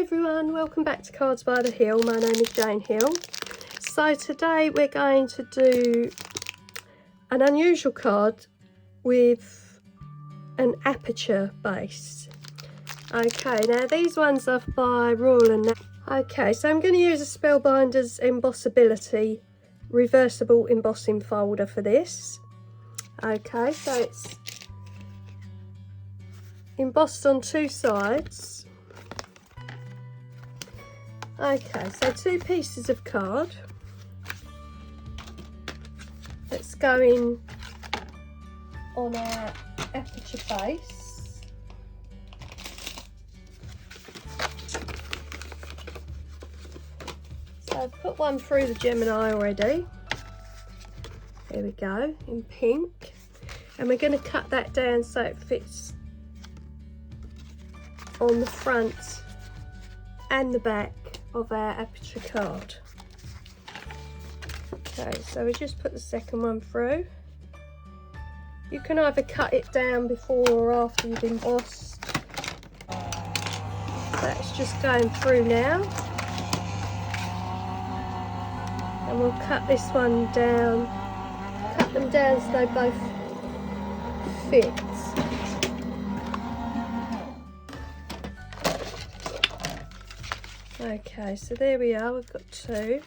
everyone, welcome back to Cards by the Hill. My name is Jane Hill. So today we're going to do an unusual card with an Aperture base. Okay, now these ones are by Royal and Okay, so I'm going to use a Spellbinder's Embossability reversible embossing folder for this. Okay, so it's embossed on two sides. Okay, so two pieces of card. Let's go in on our Aperture base. So I've put one through the Gemini already. There we go, in pink. And we're going to cut that down so it fits on the front and the back of our Aperture card. Okay, so we just put the second one through. You can either cut it down before or after you've embossed. That's just going through now. And we'll cut this one down, cut them down so they both fit. Okay, so there we are, we've got two.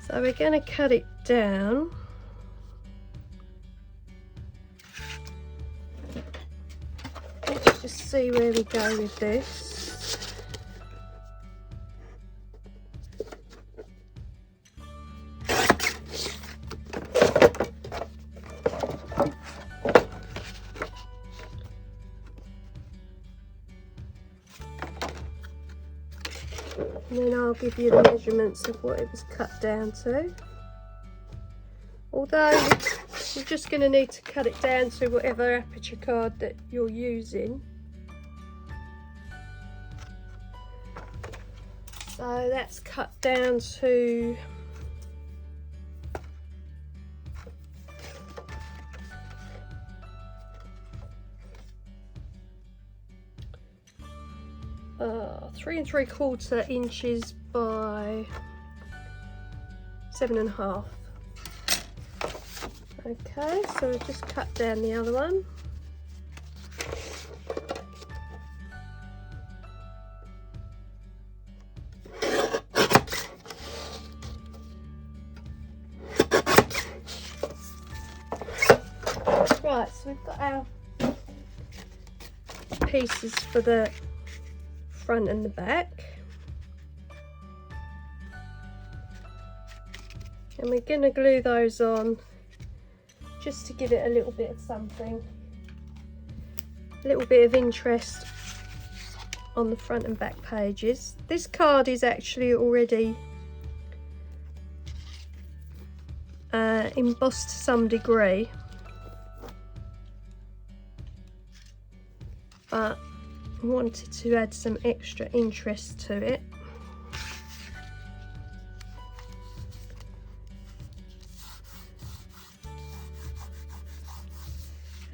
So we're going to cut it down. Let's just see where we go with this. And then I'll give you the measurements of what it was cut down to. Although you're just going to need to cut it down to whatever Aperture card that you're using. So that's cut down to 3 3/4 inches by 7.5. Okay, so we've just cut down the other one. Right, so we've got our pieces for the front and the back, and we're going to glue those on just to give it a little bit of something, a little bit of interest on the front and back pages. This card is actually already embossed to some degree, but I wanted to add some extra interest to it.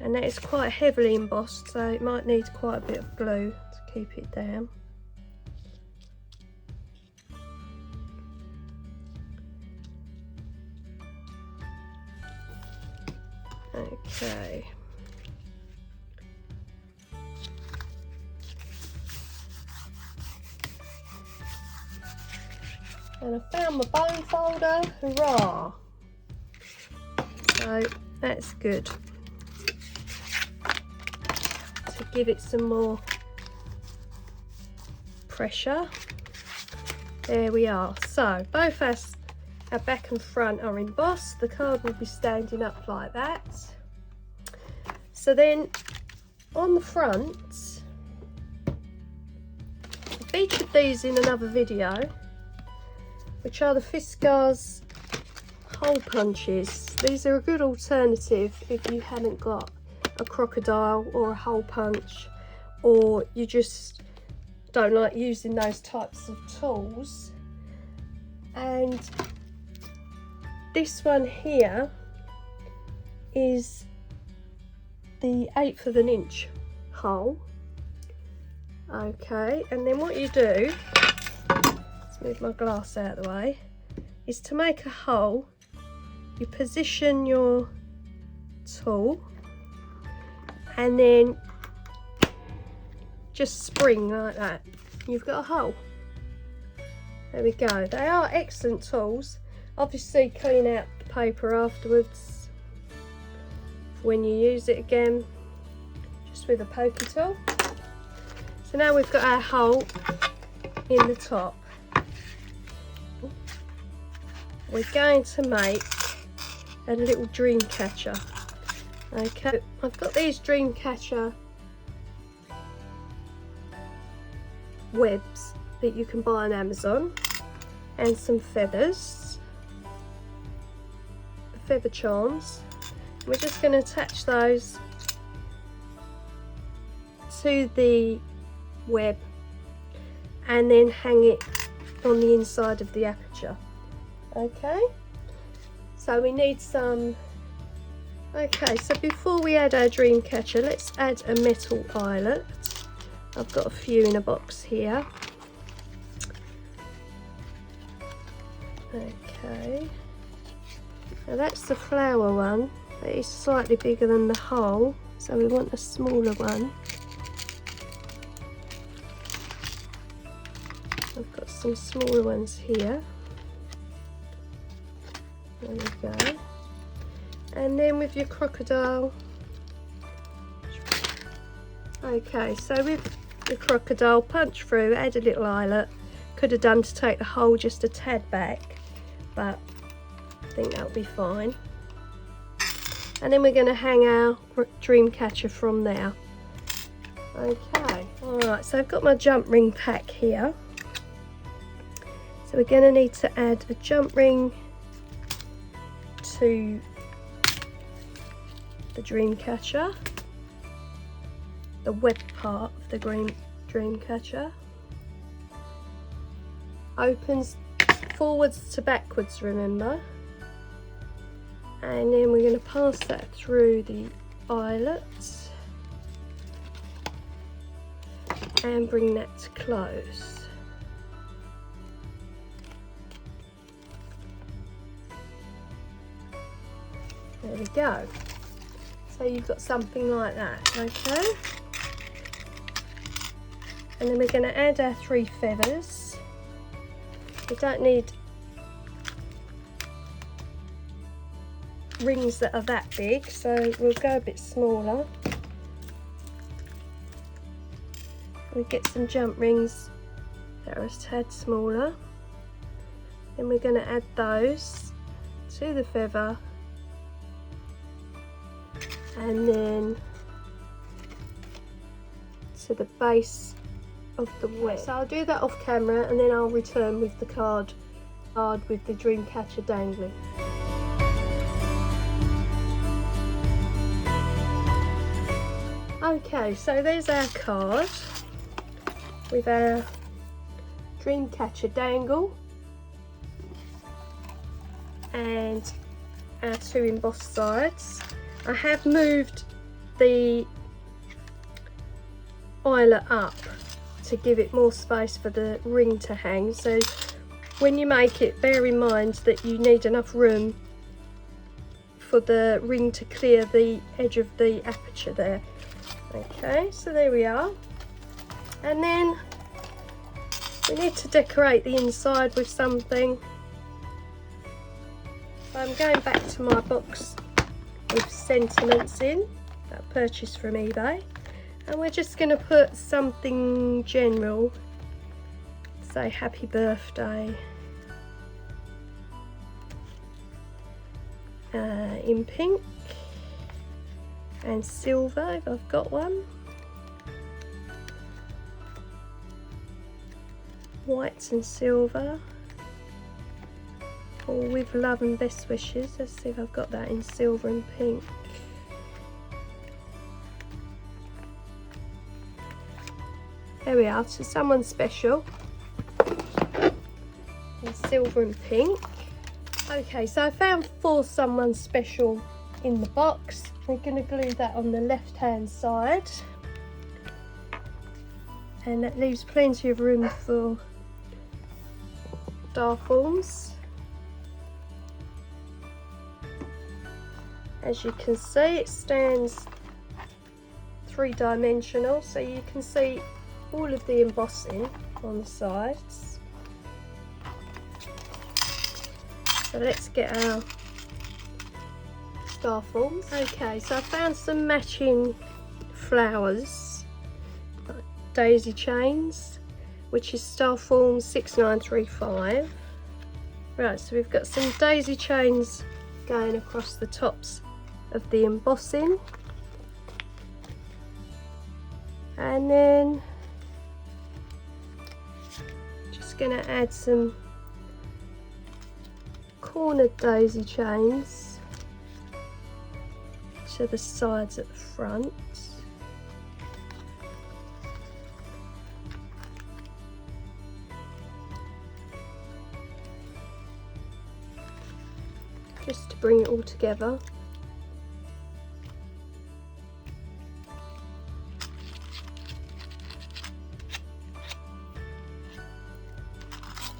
And that is quite heavily embossed, so it might need quite a bit of glue to keep it down. Okay. And I found my bone folder, hurrah! So that's good. To give it some more pressure. There we are. So both our back and front are embossed. The card will be standing up like that. So then on the front, I featured these in another video, which are the Fiskars hole punches. These are a good alternative if you haven't got a crocodile or a hole punch, or you just don't like using those types of tools. And this one here is the 1/8 of an inch hole. Okay, and then what you do, let's move my glass out of the way, is to make a hole, you position your tool and then just spring like that. You've got a hole. There we go. They are excellent tools. Obviously clean out the paper afterwards for when you use it again, just with a pokey tool. So now we've got our hole in the top. We're going to make a little dream catcher. Okay, I've got these dream catcher webs that you can buy on Amazon, and some feathers, feather charms. We're just going to attach those to the web and then hang it on the inside of the aperture. Okay, so we need some. Okay, so before we add our dream catcher, let's add a metal eyelet. I've got a few in a box here. Okay, now that's the flower one, but it's slightly bigger than the hole, so we want a smaller one. I've got some smaller ones here. There we go. And then with your crocodile. Okay, so with the crocodile, punch through, add a little eyelet. Could have done to take the hole just a tad back, but I think that'll be fine. And then we're going to hang our dream catcher from there. Okay, alright, so I've got my jump ring pack here. So we're going to need to add a jump ring to the dream catcher, the web part of the dream catcher. Opens forwards to backwards, remember, and then we're going to pass that through the eyelet and bring that to close. There we go. So you've got something like that, okay? And then we're going to add our 3 feathers. We don't need rings that are that big, so we'll go a bit smaller. We get some jump rings that are a tad smaller. Then we're going to add those to the feather, and then to the base of the web. So I'll do that off camera, and then I'll return with the card with the dream catcher dangling. Okay, so there's our card with our dream catcher dangle and our 2 embossed sides. I have moved the eyelet up to give it more space for the ring to hang, so when you make it, bear in mind that you need enough room for the ring to clear the edge of the aperture there. Okay, so there we are, and then we need to decorate the inside with something. So I'm going back to my box with sentiments in that I purchased from eBay, and we're just going to put something general, say happy birthday, in pink and silver if I've got one, whites and silver, or with love and best wishes. Let's see if I've got that in silver and pink. There we are, to someone special in silver and pink. Okay, so I found for someone special in the box. We're going to glue that on the left hand side, and that leaves plenty of room for star forms. As you can see, it stands three-dimensional, so you can see all of the embossing on the sides. So let's get our star forms. Okay, so I found some matching flowers, daisy chains, which is star form 6935. Right, so we've got some daisy chains going across the tops of the embossing, and then just going to add some cornered daisy chains to the sides at the front. Just to bring it all together.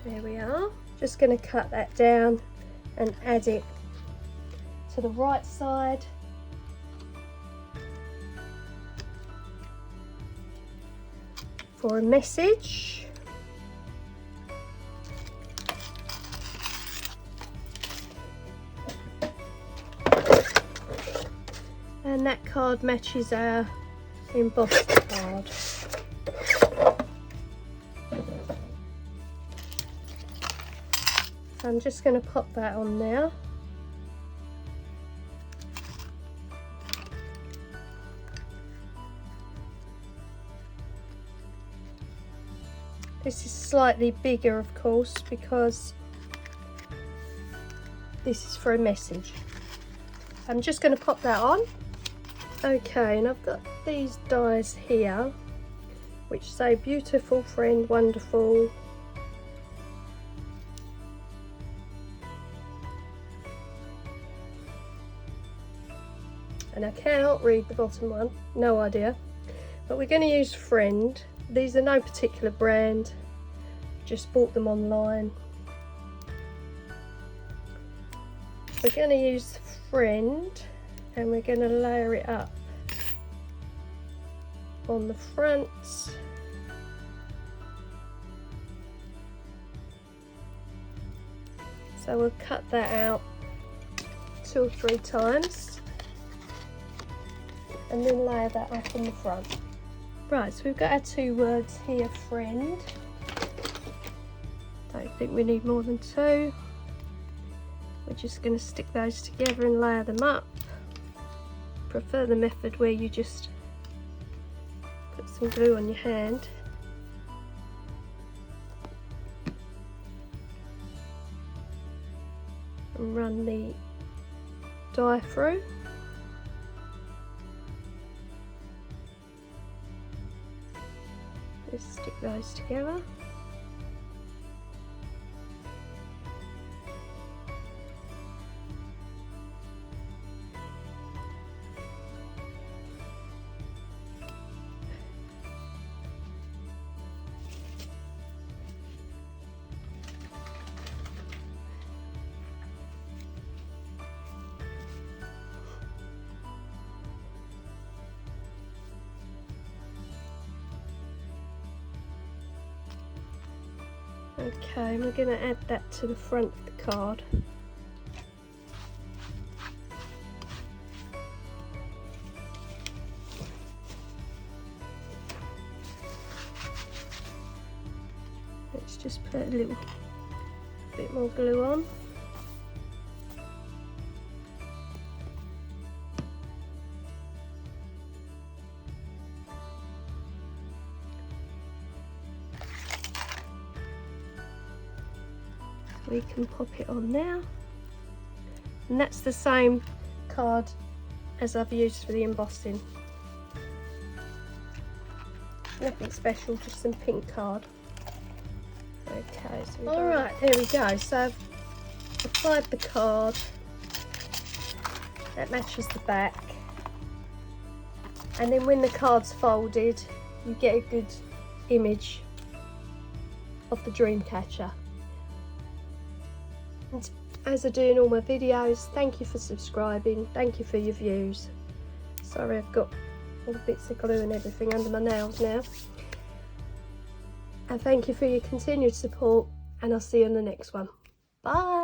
There we are. Just going to cut that down and add it to the right side. For a message. And that card matches our embossed card. So I'm just going to pop that on now. This is slightly bigger, of course, because this is for a message. I'm just going to pop that on. Okay, and I've got these dies here which say beautiful friend, wonderful. And I cannot read the bottom one, no idea. But we're going to use friend. These are no particular brand, just bought them online. We're going to use friend and we're going to layer it up on the front. So we'll cut that out 2 or 3 times and then layer that up on the front. Right, so we've got our 2 words here, friend. Don't think we need more than 2. We're just going to stick those together and layer them up. Prefer the method where you just put some glue on your hand. And run the die through. Just stick those together. Okay, we're going to add that to the front of the card. Let's just put a little bit more glue on. We can pop it on now, and that's the same card as I've used for the embossing. Nothing special, just some pink card. Okay, so alright, there we go. So I've applied the card that matches the back, and then when the card's folded you get a good image of the dream catcher. And as I do in all my videos, thank you for subscribing, thank you for your views. Sorry, I've got all the bits of glue and everything under my nails now. And thank you for your continued support, and I'll see you in the next one. Bye!